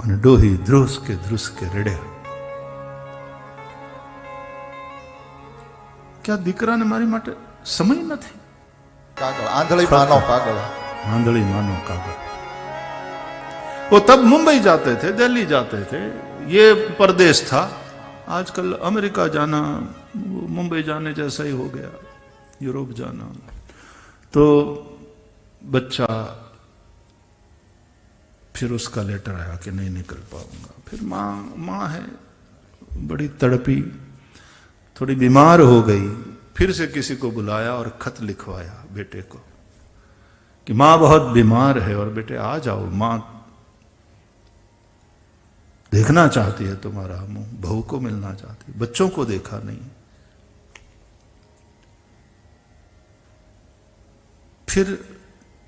અને ડોહી ધ્રુસકે રડ્યા કે આ દીકરાને મારી માટે સમય નથી. कागल आंधली मानो कागल आंधली मानो कागल. वो तब मुंबई जाते थे, दिल्ली जाते थे, ये परदेश था. आजकल अमेरिका जाना मुंबई जाने जैसा ही हो गया, यूरोप जाना. तो बच्चा फिर उसका लेटर आया कि नहीं निकल पाऊंगा. फिर माँ है बड़ी तड़पी, थोड़ी बीमार हो गई. फिर से किसी को बुलाया और खत लिखवाया बेटे को कि माँ बहुत बीमार है और बेटे आ जाओ, माँ देखना चाहती है तुम्हारा मुंह, बहू को मिलना चाहती है, बच्चों को देखा नहीं. फिर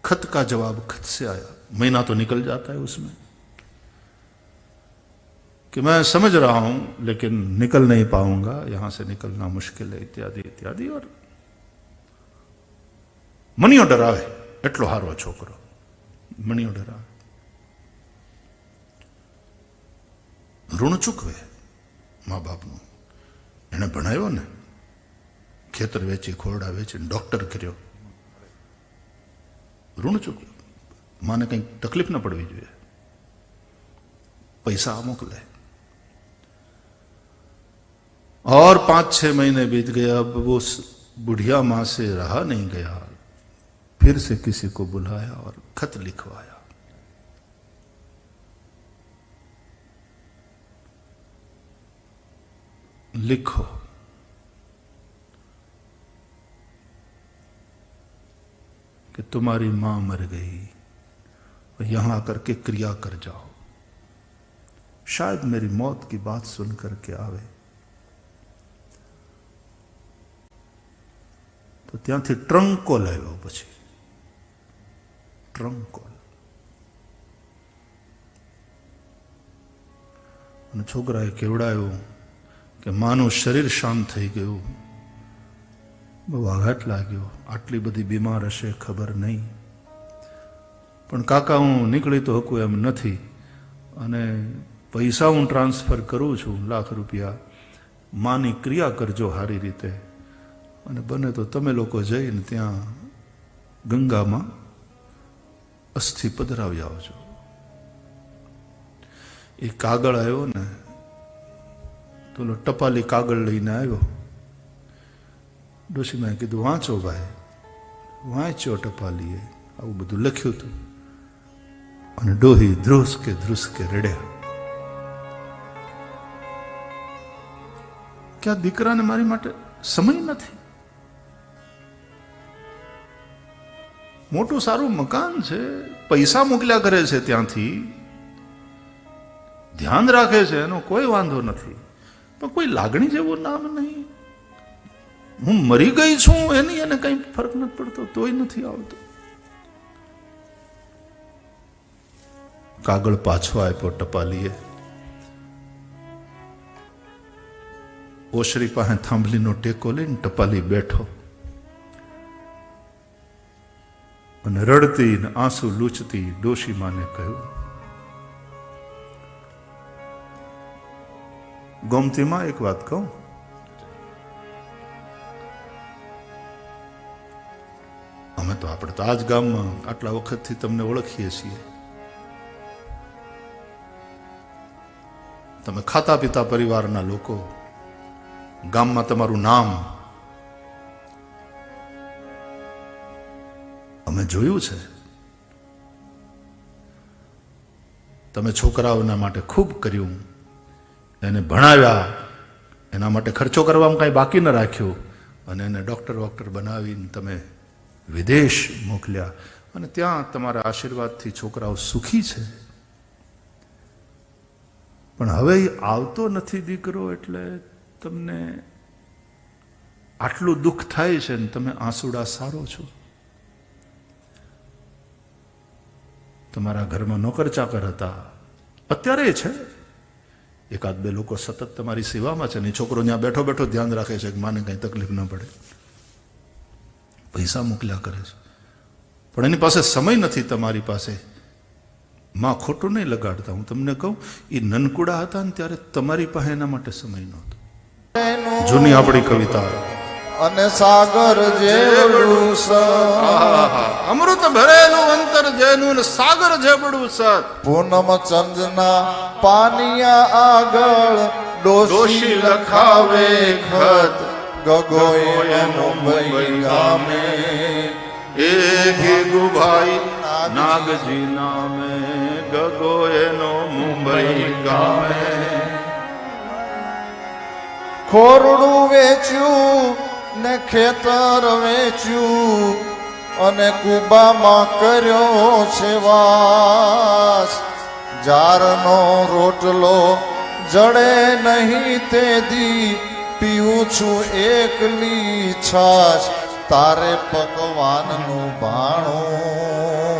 खत का जवाब खत से आया. महीना तो निकल जाता है उसमें कि मैं समझ रहा हूं लेकिन निकल नहीं पाऊंगा, यहां से निकलना मुश्किल है, इत्यादि इत्यादि. और मणियो डरावे एटलो हारो छोकरो, मणियो डरावे, ऋण चूकवे माँ बापનું. એને ભણાવ્યો ને, ખેતર વેચી, ખોરડા વેચી, ડોક્ટર કર્યો, ઋણ ચૂકવે. માને કંઈક તકલીફ ન પડવી જોઈએ, पैसा मोकले. और 5-6 महीने बीत गए. अब वो बुढ़िया मां से रहा नहीं गया, फिर से किसी को बुलाया और खत लिखवाया. लिखो कि तुम्हारी मां मर गई, यहां आकर के क्रिया कर जाओ, शायद मेरी मौत की बात सुन करके आवे. તો ત્યાંથી ટ્રંક કોલ આવ્યો. પછી ટ્રંક કોલ, અને છોકરાએ કેવડાયો કે માનું શરીર શાંત થઈ ગયું, બહુ આઘાત લાગ્યો, આટલી બધી બીમાર હશે ખબર નહીં, પણ કાકા હું નીકળી તો હકું એમ નથી, અને પૈસા હું ટ્રાન્સફર કરું છું, લાખ રૂપિયા, માની ક્રિયા કરજો સારી રીતે, અને બને તો તમે લોકો જઈને ત્યાં ગંગામાં અસ્થિ પધરાવી આવજો. એ કાગળ આવ્યો ને, તો ટપાલી કાગળ લઈને આવ્યો. ડોશીમાએ કીધું વાંચો ભાઈ. વાંચ્યો ટપાલીએ, આવું બધું લખ્યું હતું. અને ડોહી ધ્રુસકે રડ્યા કે આ દીકરાને મારી માટે સમય નથી. મોટું સારું મકાન છે, પૈસા મોકલ્યા કરે છે, ત્યાંથી ધ્યાન રાખે છે, એનો કોઈ વાંધો નથી, પણ કોઈ લાગણી જેવું નામ નહીં. હું મરી ગઈ છું એની એને કઈ ફરક નથી પડતો, તોય નથી આવતો. કાગળ પાછો આપ્યો ટપાલીએ. ઓશરી પાસે થાંભલીનો ટેકો લઈને ટપાલી બેઠો, અને રડતી ને આંસુ લૂછતી ડોશીમાને કહ્યું, ગોમતીમાં એક વાત કહું, અમે તો આપણે તો આજ ગામમાં આટલા વખતથી તમને ઓળખીએ છીએ, તમે ખાતા પીતા પરિવારના લોકો, ગામમાં તમારું નામ અમે જોયું છે. તમે છોકરાઓના માટે ખૂબ કર્યું, એને ભણાવ્યા, એના માટે ખર્ચો કરવામાં કાંઈ બાકી ન રાખ્યું, અને એને ડૉક્ટર બનાવીને તમે વિદેશ મોકલ્યા, અને ત્યાં તમારા આશીર્વાદથી છોકરાઓ સુખી છે. પણ હવે આવતો નથી દીકરો, એટલે તમને આટલું દુઃખ થાય છે ને તમે આંસુડા સારો છો. તમારા ઘરમાં નોકર ચાકર હતા, અત્યારે છે, એકાદ બે લોકો સતત તમારી સેવામાં છે, ને છોકરો ત્યાં બેઠો બેઠો ધ્યાન રાખે છે કે માને કંઈ તકલીફ ન પડે, પૈસા મોકલ્યા કરે છે, પણ એની પાસે સમય નથી તમારી પાસે માં ખોટું નહીં લગાડતા, હું તમને કહું એ નનકુડા હતા ને ત્યારે તમારી પાસે એના માટે સમય નહોતો. જૂની આપણી કવિતા. અને સાગર જેવડું અમૃત ભરેલું અંતર જેનું ને સાગર જેવડું સત. પૂનમ ચંદના પાનિયા આગળ ડોશી લખાવે ખત ગગોએ મુંબઈ ગામે એ ગેગુભાઈ નાગજી નામે ગગોએનો મુંબઈ ગામે. ખોરડું વેચ્યું ને ખેતર વેચ્યું અને કુબામાં કર્યો છે વાસ. જારનો રોટલો જડે નહીં તે દી પીવું છું એકલી છાશ. તારે પકવાનનું ભાણું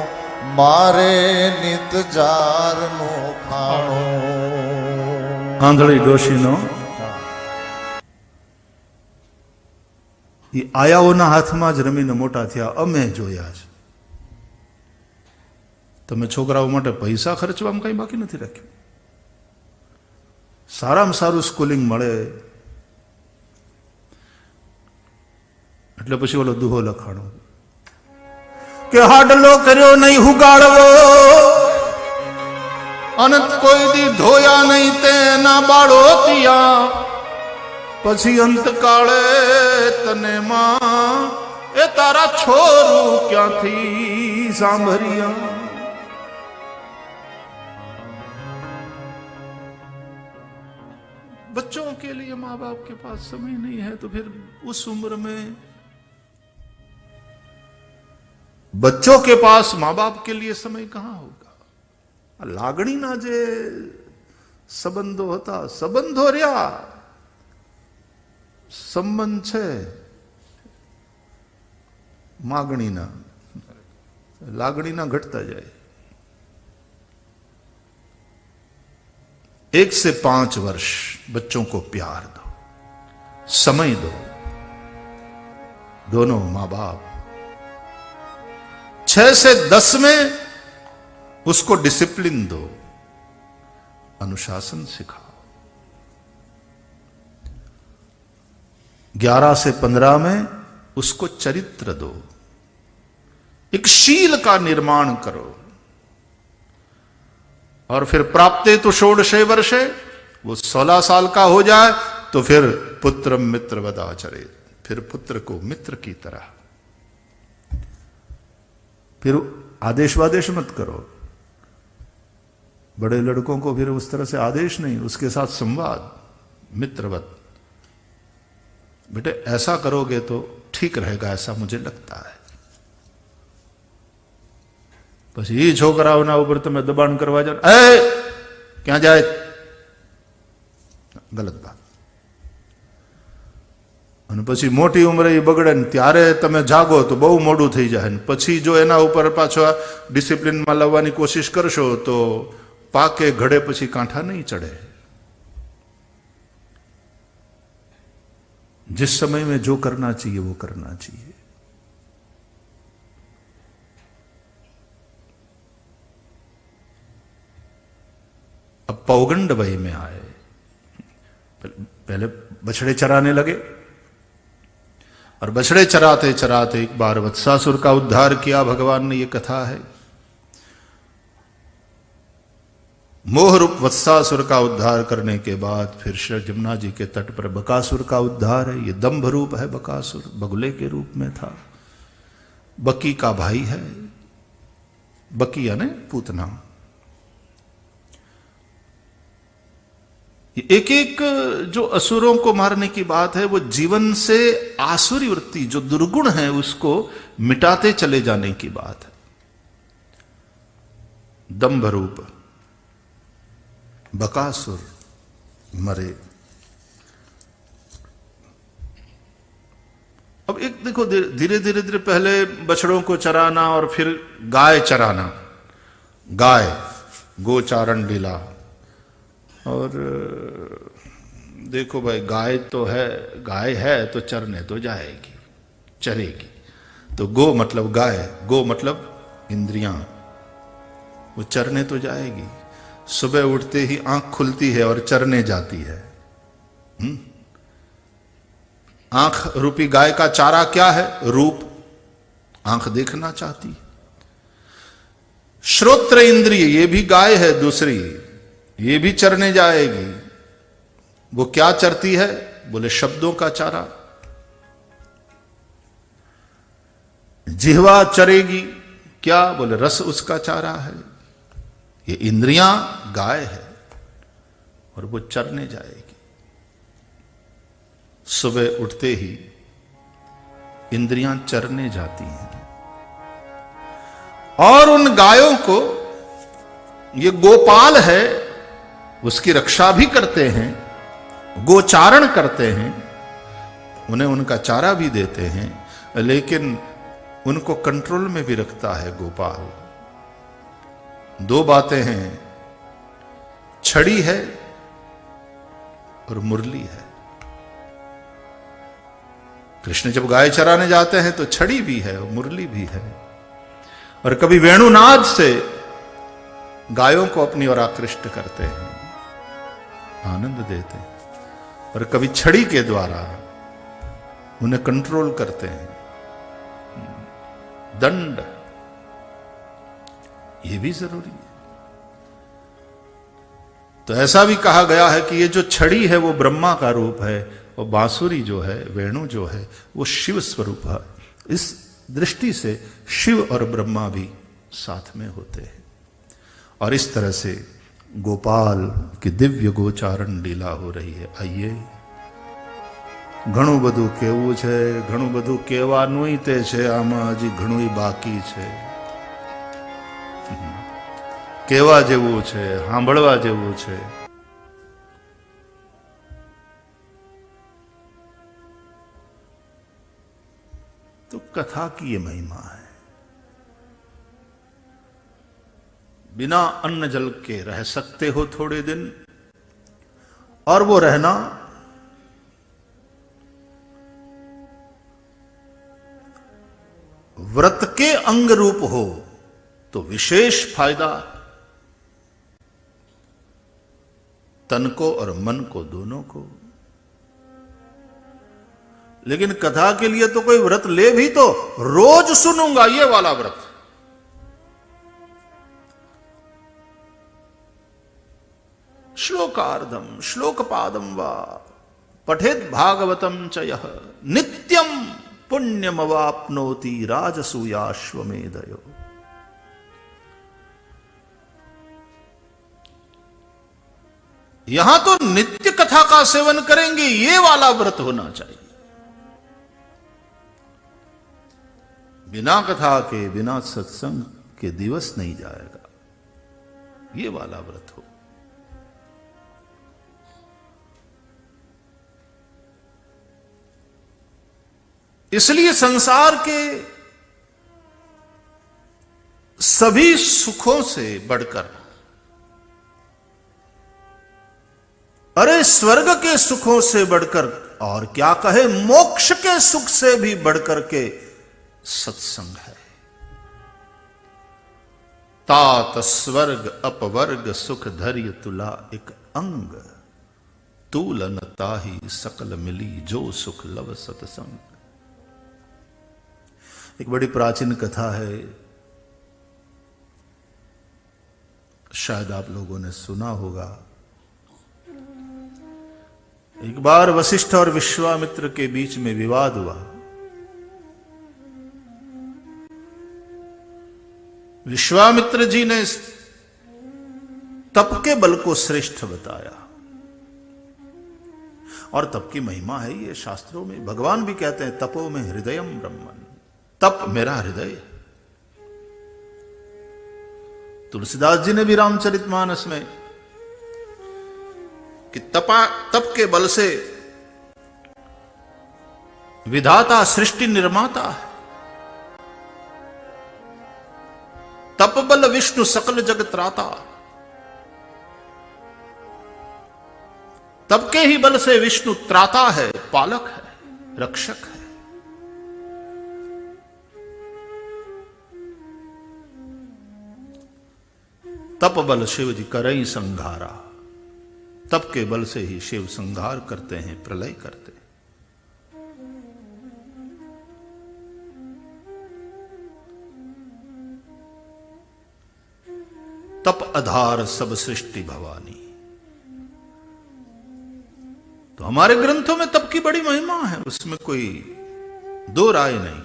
મારે નિત જારનું ખાણું. આંધળી ડોશીનો એ આયાઓના હાથમાં જ રમીને મોટા થયા, અમે જોયા છે. તમે છોકરાઓ માટે પૈસા ખર્ચવામાં કઈ બાકી નથી રાખ્યું. સારામાં સારું સ્કૂલિંગ મળે એટલે પછી ઓલો દુહો લખાણો કે હાડલો કર્યો નહીં હુગાડવો, અનંત કોઈ દી ધોયા નહીં તેના બાળો તિયા. પછી અંતકાળે તને માં એ તારા છોરું ક્યાંથી સાંભળ્યા. बच्चों के लिए माँ बाप के पास समय नहीं है तो फिर उस उम्र में बच्चों के पास माँ बाप के लिए समय कहां होगा. લાગણીના જે સંબંધો હતા, સંબંધો રહ્યા, સંબંધ છે માગણીના, લાગણીના ઘટતા જાય. 1 से 5 वर्ष बच्चों को प्यार दो, समय दो, दोनों मां बाप. 6 से 10 में उसको डिसिप्लिन दो, अनुशासन सिखाओ. 11 से 15 में उसको चरित्र दो, एक शील का निर्माण करो. और फिर प्राप्ते तो 16 वर्षे, वो 16 साल का हो जाए तो फिर पुत्र मित्र वदाचरे, फिर पुत्र को मित्र की तरह. फिर आदेश वादेश मत करो. बड़े लड़कों को फिर उस तरह से आदेश नहीं, उसके साथ संवाद, मित्रवत. बेटे ऐसा करोगे तो ठीक रहेगा, ऐसा मुझे लगता है. પછી એ છોકરાઓના ઉપર તમે દબાણ કરવા જાઓ, એ ક્યાં જાય, ગલત બાત. અને પછી મોટી ઉંમરે એ બગડે ને ત્યારે તમે જાગો તો બહુ મોડું થઈ જાય. પછી જો એના ઉપર પાછો ડિસિપ્લિનમાં લાવવાની કોશિશ કરશો તો પાકે ઘડે પછી કાંઠા નહીં ચડે. जिस समय में जो करना चाहिए वो करना चाहिए. अब पौगंड वय में आए, पहले बछड़े चराने लगे और बछड़े चराते चराते एक बार वत्सासुर का उद्धार किया भगवान ने. ये कथा है. मोहरूप वत्सासुर का उद्धार करने के बाद फिर श्री जमुना जी के तट पर बकासुर का उद्धार है. ये दंभ रूप है. बकासुर बगुले के रूप में था, बकी का भाई है. बकी यानी पूतना. एक एक जो असुरों को मारने की बात है वो जीवन से आसुरी वृत्ति जो दुर्गुण है उसको मिटाते चले जाने की बात है. दंभ रूप बकासुर मरे. अब एक देखो, धीरे धीरे धीरे पहले बछड़ों को चराना और फिर गाय चराना, गाय गोचारण लीला. और देखो भाई, गाय है तो चरने तो जाएगी, चरेगी. तो गो मतलब गाय, गो मतलब इंद्रियां. वो चरने तो जाएगी। सुबह उठते ही आंख खुलती है और चरने जाती है। आंख रूपी गाय का चारा क्या है? रूप। आंख देखना चाहती। श्रोत्र इंद्रिय, ये भी गाय है दूसरी, ये भी चरने जाएगी। वो क्या चरती है? बोले शब्दों का चारा। जिह्वा चरेगी क्या? बोले रस उसका चारा है। ये इंद्रियां गाय है और वो चरने जाएगी। सुबह उठते ही इंद्रियां चरने जाती हैं और उन गायों को ये गोपाल है, उसकी रक्षा भी करते हैं, गोचारण करते हैं, उन्हें उनका चारा भी देते हैं, लेकिन उनको कंट्रोल में भी रखता है गोपाल। दो बातें हैं, छड़ी है और मुरली है। कृष्ण जब गाय चराने जाते हैं तो छड़ी भी है और मुरली भी है, और कभी वेणुनाद से गायों को अपनी ओर आकृष्ट करते हैं, आनंद देते हैं, और कभी छड़ी के द्वारा उन्हें कंट्रोल करते हैं। दंड, ये भी जरूरी है। तो ऐसा भी कहा गया है कि ये जो छड़ी है वो ब्रह्मा का रूप है, और बांसुरी जो है, वेणु जो है, वो शिव स्वरूप है। इस दृष्टि से शिव और ब्रह्मा भी साथ में होते हैं। और इस तरह से गोपाल की दिव्य गोचारण लीला हो रही है। आइए, ઘણું બધું કહેવું છે, ઘણું બધું કહેવાનું તે છે, આમાં હજી ઘણું બાકી છે, કહેવા જેવું છે, સાંભળવા જેવું છે। तो कथा की ये महिमा है। बिना अन्न जल के रह सकते हो थोड़े दिन, और वो रहना व्रत के अंग रूप हो तो विशेष फायदा तन को और मन को, दोनों को। लेकिन कथा के लिए तो कोई व्रत ले भी तो रोज सुनूंगा, ये वाला व्रत। श्लोकार्धम श्लोकपादम वा पठेत भागवतम च यः नित्यम पुण्यमवाप्नोति राजसूयाश्वमेधयो। यहां तो नित्य कथा का सेवन करेंगे, ये वाला व्रत होना चाहिए। बिना कथा के, बिना सत्संग के दिवस नहीं जाएगा, ये वाला व्रत हो। इसलिए संसार के सभी सुखों से बढ़कर, अरे स्वर्ग के सुखों से बढ़कर, और क्या कहे मोक्ष के सुख से भी बढ़कर के सत्संग है। तात स्वर्ग अपवर्ग सुख धैर्य तुला एक अंग, तूलन ताही सकल मिली जो सुख लव सत्संग। एक बड़ी प्राचीन कथा है, शायद आप लोगों ने सुना होगा। एक बार वशिष्ठ और विश्वामित्र के बीच में विवाद हुआ। विश्वामित्र जी ने तप के बल को श्रेष्ठ बताया, और तप की महिमा है ये शास्त्रों में। भगवान भी कहते हैं तपो में हृदयम ब्रह्मन, तप मेरा हृदय। तुलसीदास जी ने भी रामचरितमानस में कि तप के बल से विधाता सृष्टि निर्माता है। तप बल विष्णु सकल जग त्राता। तप के ही बल से विष्णु त्राता है, पालक है, रक्षक है। तप बल शिव जी करई संघारा। तप के बल से ही शिव संहार करते हैं, प्रलय करते हैं। तप आधार सब सृष्टि भवानी। तो हमारे ग्रंथों में तप की बड़ी महिमा है, उसमें कोई दो राय नहीं।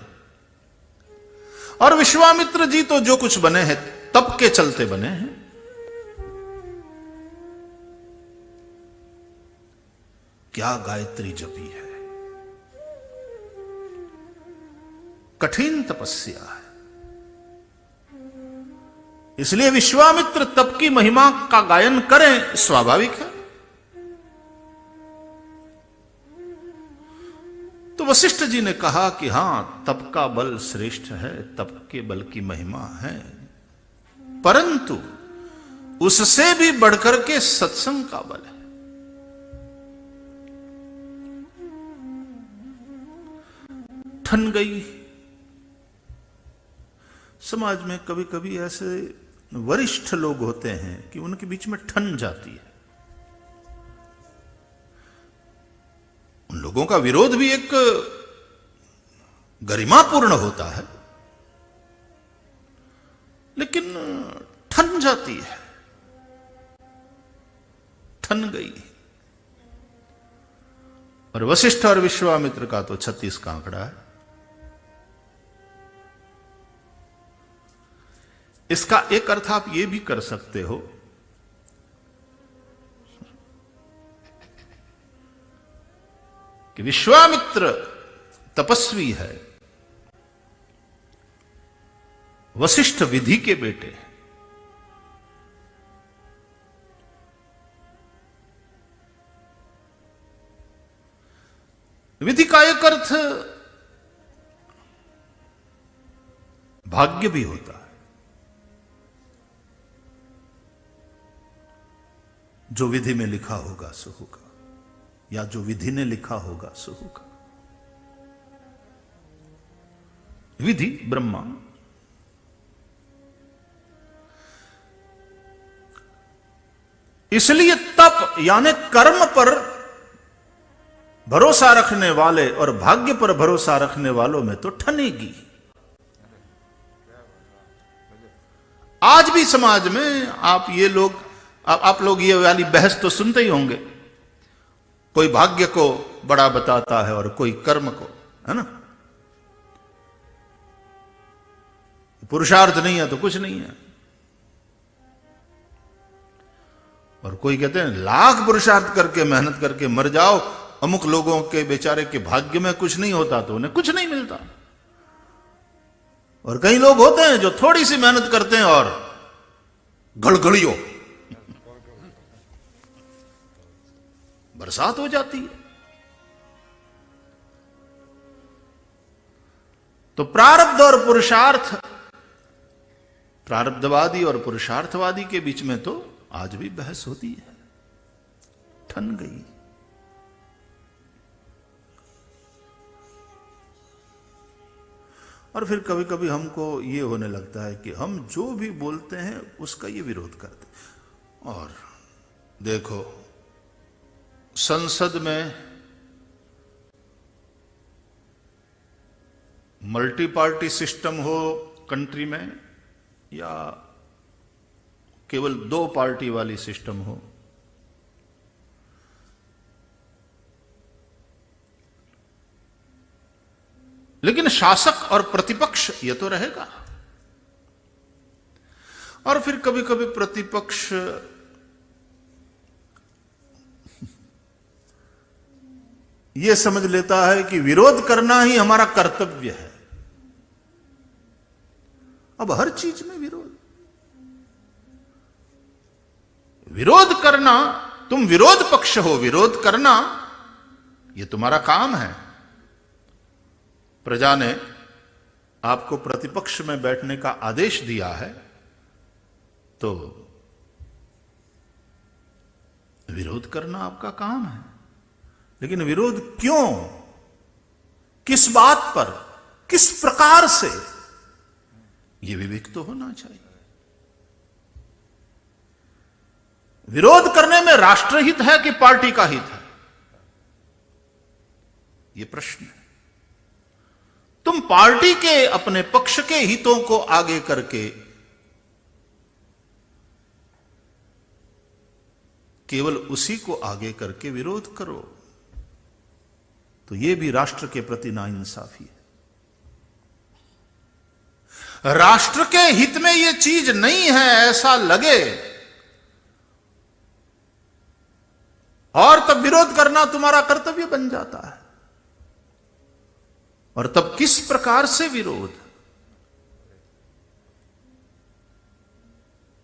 और विश्वामित्र जी तो जो कुछ बने हैं तप के चलते बने हैं। क्या गायत्री जपी है, कठिन तपस्या है। इसलिए विश्वामित्र तप की महिमा का गायन करें, स्वाभाविक है। तो वशिष्ठ जी ने कहा कि हां, तप का बल श्रेष्ठ है, तप के बल की महिमा है, परंतु उससे भी बढ़कर के सत्संग का बल है। ठन गई। समाज में कभी कभी ऐसे वरिष्ठ लोग होते हैं कि उनके बीच में ठन जाती है। उन लोगों का विरोध भी एक गरिमापूर्ण होता है, लेकिन ठन जाती है, ठन गई। और वशिष्ठ और विश्वामित्र का तो 36 का आंकड़ा है। इसका एक अर्थ आप यह भी कर सकते हो कि विश्वामित्र तपस्वी है, वशिष्ठ विधि के बेटे हैं। विधि का एक अर्थ भाग्य भी होता है। जो विधि में लिखा होगा सो होगा, या जो विधि ने लिखा होगा सो होगा। विधि ब्रह्मा। इसलिए तप यानी कर्म पर भरोसा रखने वाले और भाग्य पर भरोसा रखने वालों में तो ठनेगी। आज भी समाज में आप लोग ये वाली बहस तो सुनते ही होंगे। कोई भाग्य को बड़ा बताता है और कोई कर्म को, है ना। पुरुषार्थ नहीं है तो कुछ नहीं है। और कोई कहते हैं लाख पुरुषार्थ करके मेहनत करके मर जाओ, अमुक लोगों के बेचारे के भाग्य में कुछ नहीं होता तो उन्हें कुछ नहीं मिलता। और कई लोग होते हैं जो थोड़ी सी मेहनत करते हैं और घड़घड़ियों बरसात हो जाती है। तो प्रारब्ध और पुरुषार्थ, प्रारब्धवादी और पुरुषार्थवादी के बीच में तो आज भी बहस होती है। ठन गई। और फिर कभी कभी हमको ये होने लगता है कि हम जो भी बोलते हैं उसका ये विरोध करते हैं। और देखो, संसद में मल्टी पार्टी सिस्टम हो कंट्री में, या केवल 2 पार्टी वाली सिस्टम हो, लेकिन शासक और प्रतिपक्ष ये तो रहेगा। और फिर कभी कभी प्रतिपक्ष ये समझ लेता है कि विरोध करना ही हमारा कर्तव्य है। अब हर चीज में विरोध करना, तुम विरोध पक्ष हो, विरोध करना ये तुम्हारा काम है। प्रजा ने आपको प्रतिपक्ष में बैठने का आदेश दिया है, तो विरोध करना आपका काम है। लेकिन विरोध क्यों, किस बात पर, किस प्रकार से, यह विवेक तो होना चाहिए। विरोध करने में राष्ट्रहित है कि पार्टी का हित है, यह प्रश्न है। तुम पार्टी के अपने पक्ष के हितों को आगे करके केवल उसी को आगे करके विरोध करो, तो यह भी राष्ट्र के प्रति नाइंसाफी है। राष्ट्र के हित में यह चीज नहीं है ऐसा लगे और तब विरोध करना तुम्हारा कर्तव्य बन जाता है। और तब किस प्रकार से विरोध?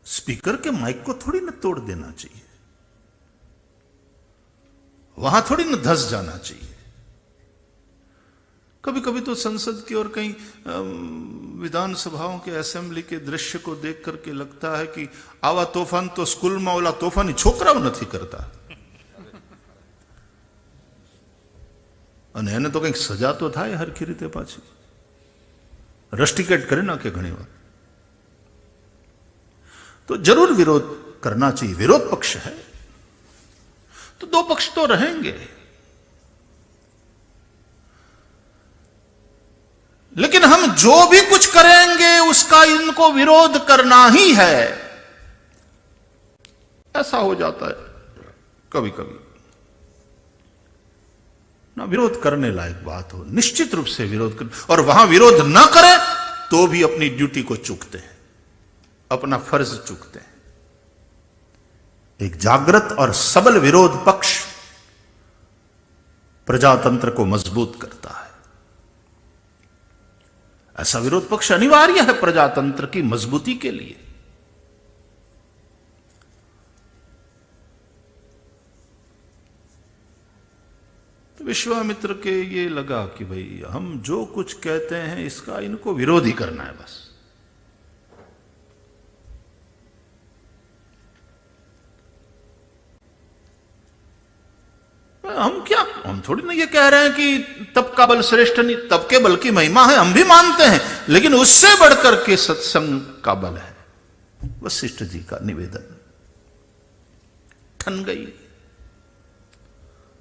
स्पीकर के माइक को थोड़ी न तोड़ देना चाहिए, वहां थोड़ी न धंस जाना चाहिए। कभी कभी तो संसद की और कई विधानसभाओं के असेंबली के दृश्य को देख करके लगता है कि आवा तोफान तो स्कूल में ओला तोफानी छोकराओ नहीं करता, અને એને તો કંઈક સજા તો થાય હરખી રીતે પાછી રસ્ટિકેટ કરી નાખે ઘણી વાર। तो जरूर विरोध करना चाहिए, विरोध पक्ष है तो दो पक्ष तो रहेंगे, लेकिन हम जो भी कुछ करेंगे उसका इनको विरोध करना ही है, ऐसा हो जाता है कभी कभी ना। विरोध करने लायक बात हो निश्चित रूप से विरोध कर, और वहां विरोध न करें तो भी अपनी ड्यूटी को चूकते हैं, अपना फर्ज चूकते हैं। एक जागृत और सबल विरोध पक्ष प्रजातंत्र को मजबूत करता है। ऐसा विरोध पक्ष अनिवार्य है प्रजातंत्र की मजबूती के लिए। तो विश्वामित्र के ये लगा कि भाई हम जो कुछ कहते हैं इसका इनको विरोध ही करना है बस। हम थोड़ी ना ये कह रहे हैं कि तप का बल श्रेष्ठ नहीं, तप के बल की महिमा है हम भी मानते हैं, लेकिन उससे बढ़कर के सत्संग का बल है। वशिष्ठ जी का निवेदन ठन गई,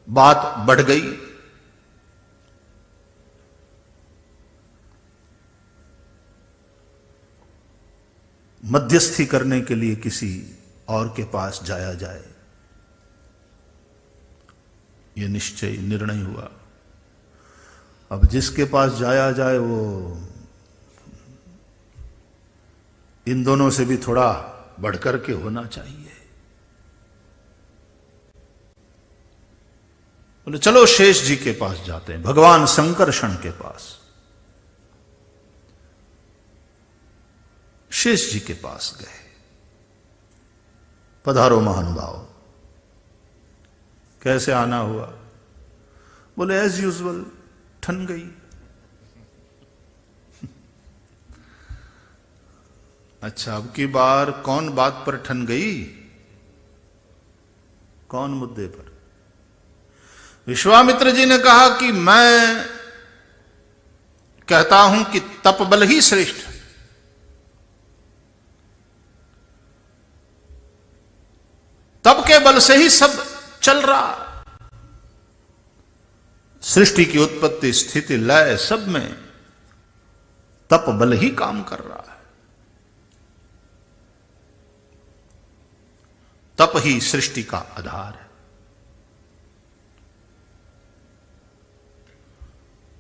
बात बढ़ गई। मध्यस्थी करने के लिए किसी और के पास जाया जाए, यह निश्चय निर्णय हुआ। अब जिसके पास जाया जाए वो इन दोनों से भी थोड़ा बढ़कर के होना चाहिए। बोले चलो शेष जी के पास जाते हैं, भगवान संकर्षण के पास। शेष जी के पास गए। पधारो महानुभाव, कैसे आना हुआ? बोले एज यूजुअल ठन गई। अच्छा, अब की बार कौन बात पर ठन गई? कौन मुद्दे पर? विश्वामित्र जी ने कहा कि मैं कहता हूं कि तप बल ही श्रेष्ठ है। तप के बल से ही सब चल रहा, सृष्टि की उत्पत्ति स्थिति लय सब में तप बल ही काम कर रहा है। तप ही सृष्टि का आधार है।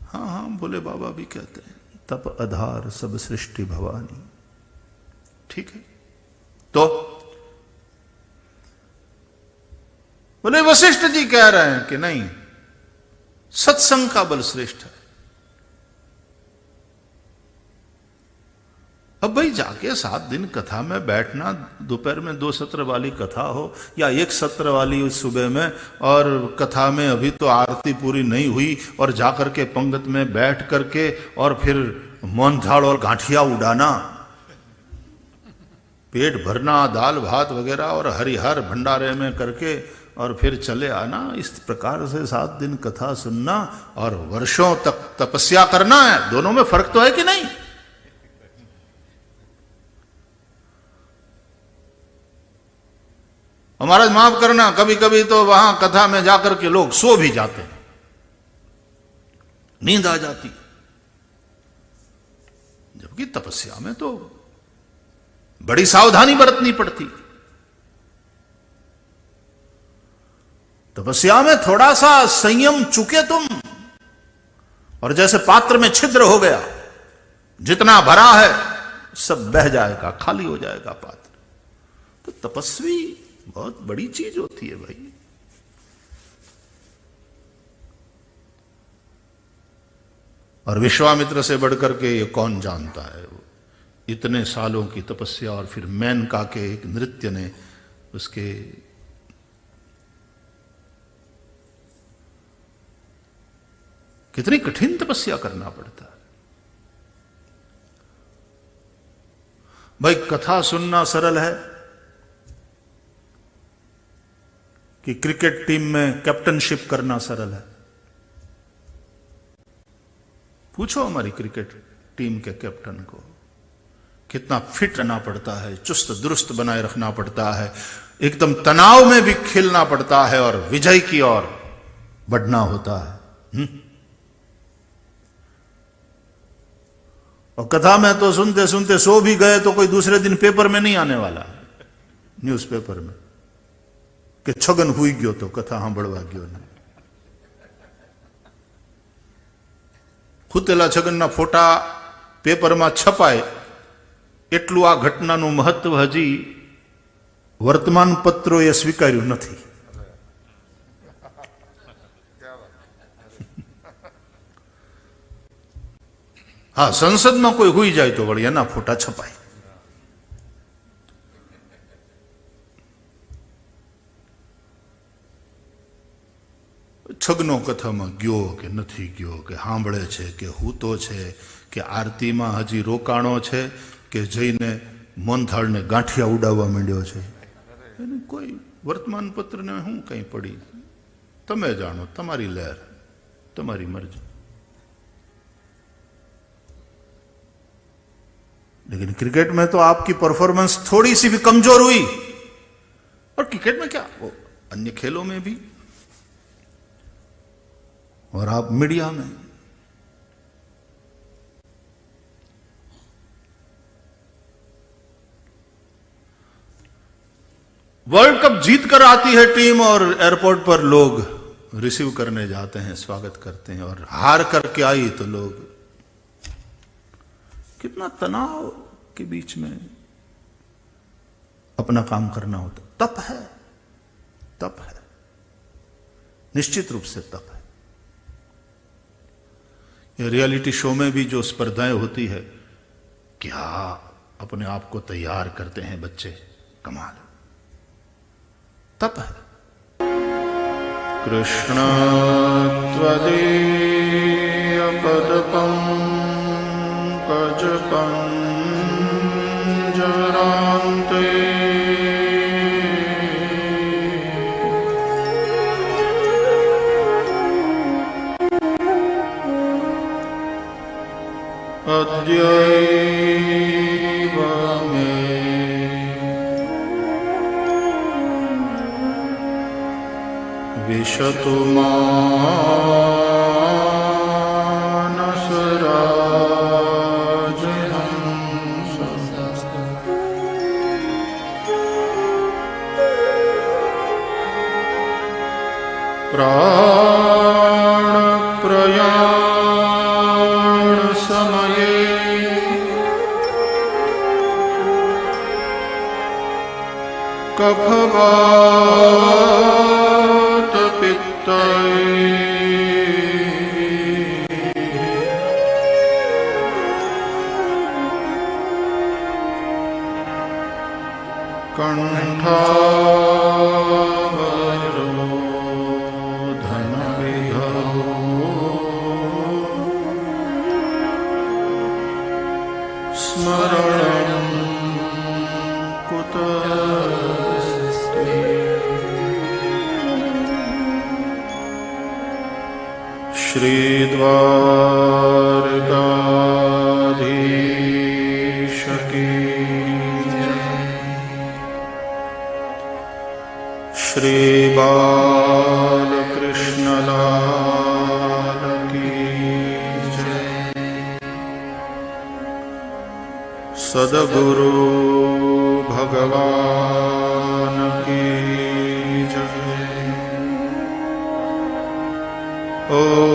हाँ, भोले बाबा भी कहते हैं तप आधार सब सृष्टि भवानी। ठीक है, तो बोले वशिष्ठ जी कह रहे हैं कि नहीं, सत्संग का बल श्रेष्ठ है। अब भाई जाके 7 दिन कथा में बैठना, दोपहर में 2 सत्र वाली कथा हो या 1 सत्र वाली सुबह में, और कथा में अभी तो आरती पूरी नहीं हुई और जाकर के पंगत में बैठ करके और फिर मोहनथाल और गांठिया उड़ाना, पेट भरना, दाल भात वगैरह और हरिहर भंडारे में करके और फिर चले आना। इस प्रकार से 7 दिन कथा सुनना और वर्षों तक तपस्या करना है, दोनों में फर्क तो है कि नहीं? महाराज माफ करना, कभी कभी तो वहां कथा में जाकर के लोग सो भी जाते हैं, नींद आ जाती, जबकि तपस्या में तो बड़ी सावधानी बरतनी पड़ती। तपस्या में थोड़ा सा संयम चुके तुम, और जैसे पात्र में छिद्र हो गया, जितना भरा है सब बह जाएगा, खाली हो जाएगा पात्र। तो तपस्वी बहुत बड़ी चीज होती है भाई। और विश्वामित्र से बढ़कर के ये कौन जानता है, इतने सालों की तपस्या, और फिर मेनका के एक नृत्य ने उसके कितनी कठिन तपस्या करना पड़ता है भाई। कथा सुनना सरल है कि क्रिकेट टीम में कैप्टनशिप करना सरल है? पूछो हमारी क्रिकेट टीम के कैप्टन को, कितना फिट रहना पड़ता है, चुस्त दुरुस्त बनाए रखना पड़ता है, एकदम तनाव में भी खेलना पड़ता है और विजय की ओर बढ़ना होता है। और कथा में तो सुनते सुनते सो भी गए तो कोई दूसरे दिन पेपर में नहीं आने वाला, न्यूज़पेपर में कि छगन हुई गयो तो कथा सांभळवा गयो ने। खुतेला छगनना फोटा पेपરમાં છપાય એટલું આ ઘટનાનું મહત્વ હજી વર્તમાન પત્રોએ સ્વીકાર્યું નથી। હા, સંસદમાં કોઈ હુઈ જાય તો વળી એના ફોટા છપાય। છગનો કથામાં ગયો કે નથી ગયો, કે સાંભળે છે કે હૂતો છે, કે આરતીમાં હજી રોકાણો છે, કે જઈને મોનથાળને ગાંઠિયા ઉડાવવા માંડ્યો છે, એની કોઈ વર્તમાન પત્રને શું કંઈ પડી? તમે જાણો, તમારી લહેર, તમારી મરજી। लेकिन क्रिकेट में तो आपकी परफॉर्मेंस थोड़ी सी भी कमजोर हुई, और क्रिकेट में क्या, वो अन्य खेलों में भी, और आप मीडिया में। वर्ल्ड कप जीत कर आती है टीम और एयरपोर्ट पर लोग रिसीव करने जाते हैं, स्वागत करते हैं, और हार करके आई तो लोग, कितना तनाव के बीच में अपना काम करना होता। तप है, तप है, निश्चित रूप से तप है। ये रियलिटी शो में भी जो स्पर्धाएं होती है, क्या अपने आप को तैयार करते हैं बच्चे, कमाल, तप है। कृष्ण त्वदीय पदपम पंजरान्ते अद्यैव मे विशतु प्राण प्रयाण समये कफवात पित्तये स्मरणं कुतस्ते श्रीद्वारकाधीश की લાલ કૃષ્ણ લાલ કી જય. સદગુરુ ભગવાન કી જય. ઓ